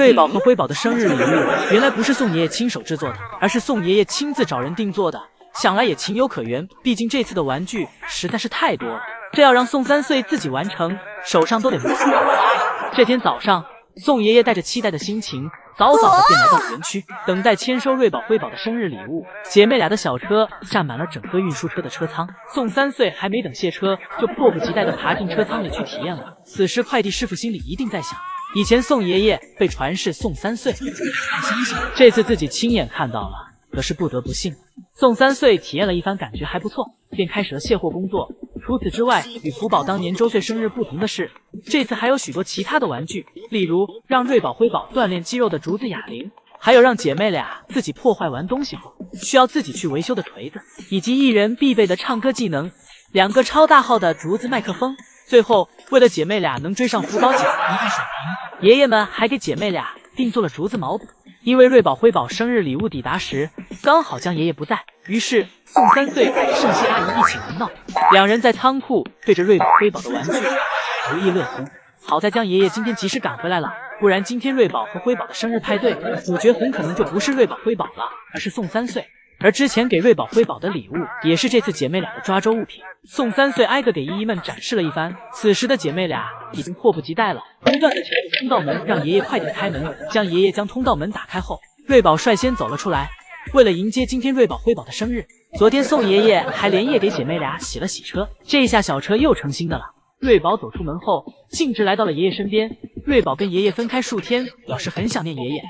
瑞宝和辉宝的生日礼物原来不是宋爷爷亲手制作的，而是宋爷爷亲自找人定做的。想来也情有可原，毕竟这次的玩具实在是太多了，这要让宋3岁自己完成，手上都得摸。这天早上，宋爷爷带着期待的心情，早早的便来到了园区，等待签收瑞宝辉宝的生日礼物。姐妹俩的小车占满了整个运输车的车舱，宋3岁还没等卸车，就迫不及待地爬进车舱里去体验了。此时快递师傅心里一定在想，以前宋爷爷被传是宋3岁，这次自己亲眼看到了，可是不得不信。宋3岁体验了一番，感觉还不错，便开始了卸货工作。除此之外，与福宝当年周岁生日不同的是，这次还有许多其他的玩具，例如让瑞宝辉宝锻炼肌肉的竹子哑铃，还有让姐妹俩自己破坏完东西后需要自己去维修的锤子，以及一人必备的唱歌技能，2个超大号的竹子麦克风。最后，为了姐妹俩能追上福宝姐姐的一个水平，爷爷们还给姐妹俩定做了竹子毛补。因为瑞宝辉宝生日礼物抵达时，刚好江爷爷不在，于是宋3岁和盛熙阿姨一起玩闹，两人在仓库对着瑞宝辉宝的玩具不亦乐乎。好在江爷爷今天及时赶回来了，不然今天瑞宝和辉宝的生日派对，主角很可能就不是瑞宝辉宝了，而是宋3岁。而之前给瑞宝辉宝的礼物，也是这次姐妹俩的抓周物品。宋3岁挨个给姨姨们展示了一番，此时的姐妹俩已经迫不及待了，不断的敲着通道门，让爷爷快点开门。将爷爷将通道门打开后，瑞宝率先走了出来。为了迎接今天瑞宝辉宝的生日，昨天宋爷爷还连夜给姐妹俩洗了洗车，这下小车又成新的了。瑞宝走出门后，径直来到了爷爷身边。瑞宝跟爷爷分开数天，表示很想念爷爷。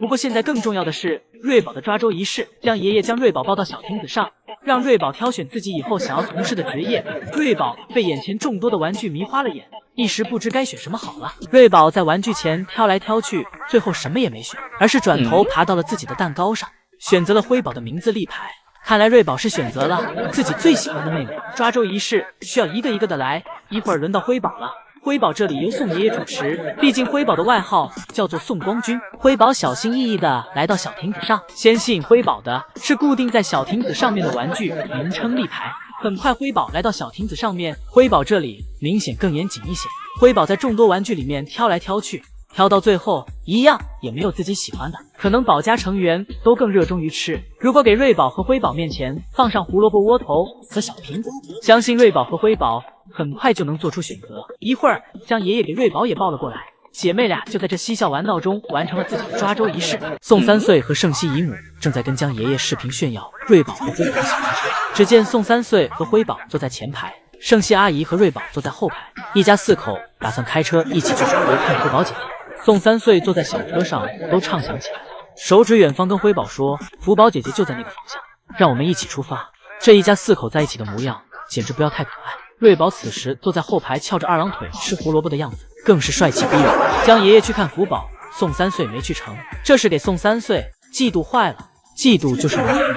不过现在更重要的是，瑞宝的抓周仪式，将爷爷将瑞宝抱到小亭子上，让瑞宝挑选自己以后想要从事的职业。瑞宝被眼前众多的玩具迷花了眼，一时不知该选什么好了。瑞宝在玩具前挑来挑去，最后什么也没选，而是转头爬到了自己的蛋糕上，选择了辉宝的名字立牌。看来瑞宝是选择了自己最喜欢的妹妹。抓周仪式需要一个一个的来，一会儿轮到辉宝了。辉宝这里由宋爷爷主持，毕竟辉宝的外号叫做宋光君。辉宝小心翼翼地来到小亭子上，先吸引辉宝的是固定在小亭子上面的玩具名称立牌。很快辉宝来到小亭子上面，辉宝这里明显更严谨一些。辉宝在众多玩具里面挑来挑去，挑到最后一样也没有自己喜欢的，可能宝家成员都更热衷于吃。如果给瑞宝和辉宝面前放上胡萝卜窝头和小苹果，相信瑞宝和辉宝很快就能做出选择。一会儿将爷爷给瑞宝也抱了过来，姐妹俩就在这嬉笑玩闹中完成了自己的抓周仪式。宋3岁和盛熙姨母正在跟江爷爷视频炫耀瑞宝和辉宝的小车。只见宋3岁和辉宝坐在前排，盛熙阿姨和瑞宝坐在后排，一家4口打算开车一起去中国看福宝姐姐。宋3岁坐在小车上都畅想起来了，手指远方跟辉宝说，福宝姐姐就在那个方向，让我们一起出发。这一家4口在一起的模样简直不要太可爱。瑞宝此时坐在后排翘着2郎腿吃胡萝卜的样子更是帅气逼人。江爷爷去看福宝，宋3岁没去成，这是给宋3岁嫉妒坏了。嫉妒就是人的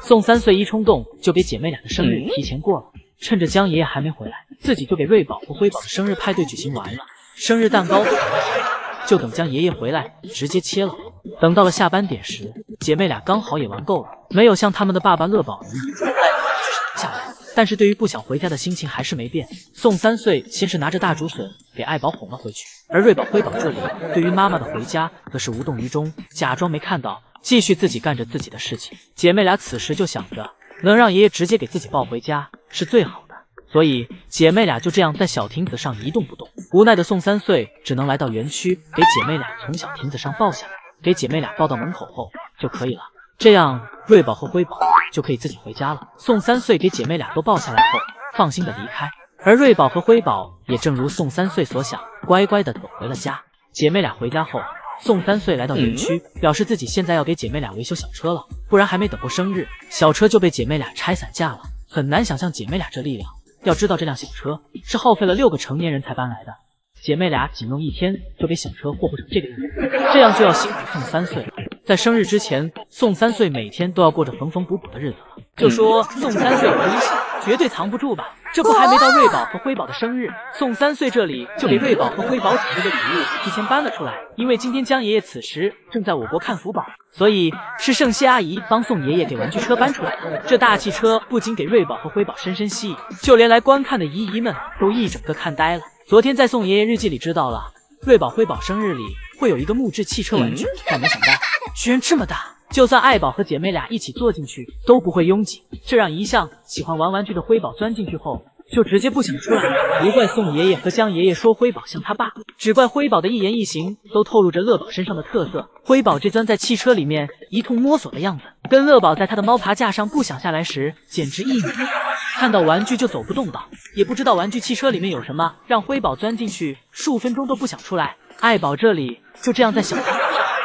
宋3岁一冲动就给姐妹俩的生日提前过了，趁着江爷爷还没回来，自己就给瑞宝和辉宝的生日派对举行完了。生日蛋糕就等江爷爷回来直接切了。等到了下班点时，姐妹俩刚好也玩够了，没有像他们的爸爸乐宝一样下来，但是对于不想回家的心情还是没变。宋3岁先是拿着大竹笋给爱宝哄了回去，而瑞宝辉宝这里对于妈妈的回家可是无动于衷，假装没看到，继续自己干着自己的事情。姐妹俩此时就想着能让爷爷直接给自己抱回家是最好的，所以姐妹俩就这样在小亭子上一动不动。无奈的宋3岁只能来到园区，给姐妹俩从小亭子上抱下来，给姐妹俩抱到门口后就可以了，这样瑞宝和辉宝就可以自己回家了。宋3岁给姐妹俩都抱下来后放心的离开，而瑞宝和辉宝也正如宋3岁所想，乖乖的走回了家。姐妹俩回家后，宋3岁来到园区，表示自己现在要给姐妹俩维修小车了，不然还没等过生日，小车就被姐妹俩拆散架了。很难想象姐妹俩这力量，要知道这辆小车是耗费了6个成年人才搬来的，姐妹俩仅用1天就给小车霍不成这个样子，这样就要辛苦宋3岁了。在生日之前，宋3岁每天都要过着缝缝补补的日子了。就说宋3岁有东西绝对藏不住吧，这不还没到瑞宝和辉宝的生日，宋3岁这里就给瑞宝和辉宝准备的礼物提前搬了出来。因为今天江爷爷此时正在我国看福宝，所以是盛熙阿姨帮宋爷爷给玩具车搬出来的。这大汽车不仅给瑞宝和辉宝深深吸引，就连来观看的姨姨们都一整个看呆了。昨天在宋爷爷日记里知道了，瑞宝辉宝生日里会有一个木质汽车玩具，但没想到居然这么大，就算爱宝和姐妹俩一起坐进去都不会拥挤，这让一向喜欢玩玩具的辉宝钻进去后就直接不想出来了。不怪宋爷爷和江爷爷说辉宝像他爸，只怪辉宝的一言一行都透露着乐宝身上的特色。辉宝这钻在汽车里面一通摸索的样子，跟乐宝在他的猫爬架上不想下来时简直一模一样。看到玩具就走不动道，也不知道玩具汽车里面有什么，让辉宝钻进去数分钟都不想出来。爱宝这里就这样在小台上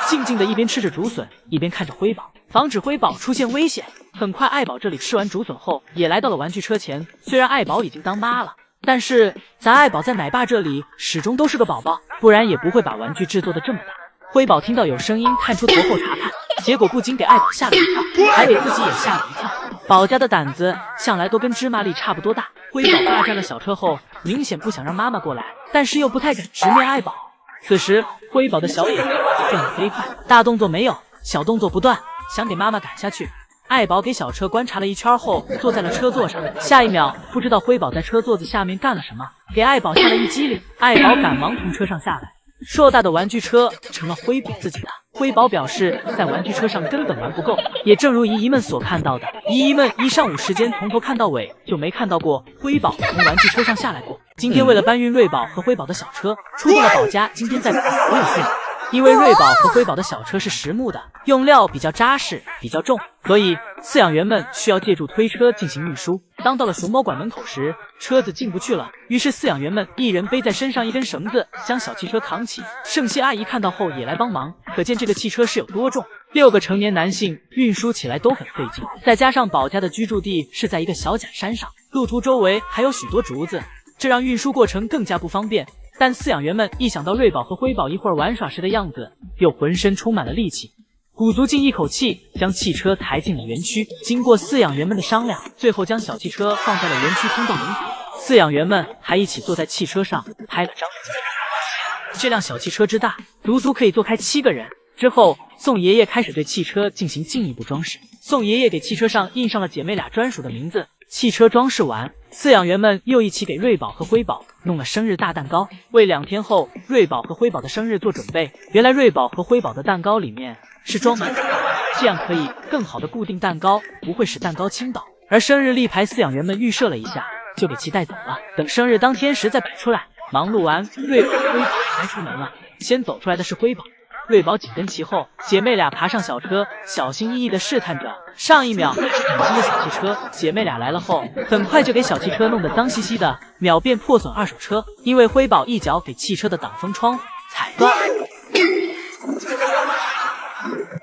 静静的一边吃着竹笋，一边看着辉宝，防止辉宝出现危险。很快爱宝这里吃完竹笋后也来到了玩具车前，虽然爱宝已经当妈了，但是咱爱宝在奶爸这里始终都是个宝宝，不然也不会把玩具制作的这么大。辉宝听到有声音探出头后查看，结果不禁给爱宝吓了一跳，还给自己也吓了一跳。宝家的胆子向来都跟芝麻粒差不多大，辉宝霸占了小车后明显不想让妈妈过来，但是又不太敢直面爱宝。此时辉宝的小眼睛转得飞快，大动作没有，小动作不断，想给妈妈赶下去。爱宝给小车观察了一圈后坐在了车座上，下一秒不知道辉宝在车座子下面干了什么，给爱宝吓了一激灵。爱宝赶忙从车上下来，硕大的玩具车成了辉宝自己的。辉宝表示在玩具车上根本玩不够，也正如姨姨们所看到的，姨姨们一上午时间从头看到尾，就没看到过辉宝从玩具车上下来过。今天为了搬运瑞宝和辉宝的小车，出动了宝家今天在所有饲养，因为瑞宝和辉宝的小车是实木的，用料比较扎实，比较重，所以饲养员们需要借助推车进行运输。当到了熊猫馆门口时，车子进不去了，于是饲养员们一人背在身上一根绳子，将小汽车扛起。圣希阿姨看到后也来帮忙，可见这个汽车是有多重。6个成年男性运输起来都很费劲，再加上宝家的居住地是在一个小假山上，路途周围还有许多竹子，这让运输过程更加不方便。但饲养员们一想到瑞宝和辉宝一会儿玩耍时的样子，又浑身充满了力气，鼓足进一口气，将汽车抬进了园区。经过饲养员们的商量，最后将小汽车放在了园区通道门口。饲养员们还一起坐在汽车上拍了张照。这辆小汽车之大，足足可以坐开7个人。之后，宋爷爷开始对汽车进行进一步装饰。宋爷爷给汽车上印上了姐妹俩专属的名字。汽车装饰完，饲养员们又一起给瑞宝和辉宝弄了生日大蛋糕，为2天后瑞宝和辉宝的生日做准备。原来瑞宝和辉宝的蛋糕里面是装满蛋糕，这样可以更好的固定蛋糕，不会使蛋糕倾倒。而生日立牌饲养员们预设了一下，就给其带走了，等生日当天时再摆出来。忙碌完，瑞宝和辉宝该出门了，先走出来的是辉宝，瑞宝紧跟其后，姐妹俩爬上小车，小心翼翼地试探着。上一秒还是崭新的小汽车，姐妹俩来了后，很快就给小汽车弄得脏兮兮的，秒变破损二手车。因为辉宝一脚给汽车的挡风窗踩断，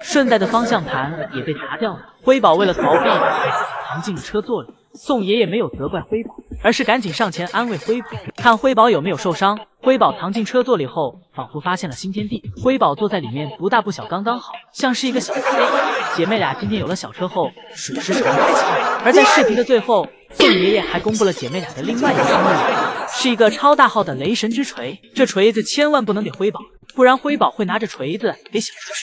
顺带的方向盘也被砸掉了。辉宝为了逃避，把自己藏进了车座里。宋爷爷没有责怪辉宝，而是赶紧上前安慰辉宝，看辉宝有没有受伤。辉宝藏进车座里后，仿佛发现了新天地。辉宝坐在里面不大不小，刚刚好，像是一个小家。姐妹俩今天有了小车后，属实是很开心。而在视频的最后，宋爷爷还公布了姐妹俩的另外一个生日礼物，是一个超大号的雷神之锤。这锤子千万不能给辉宝，不然辉宝会拿着锤子给小车。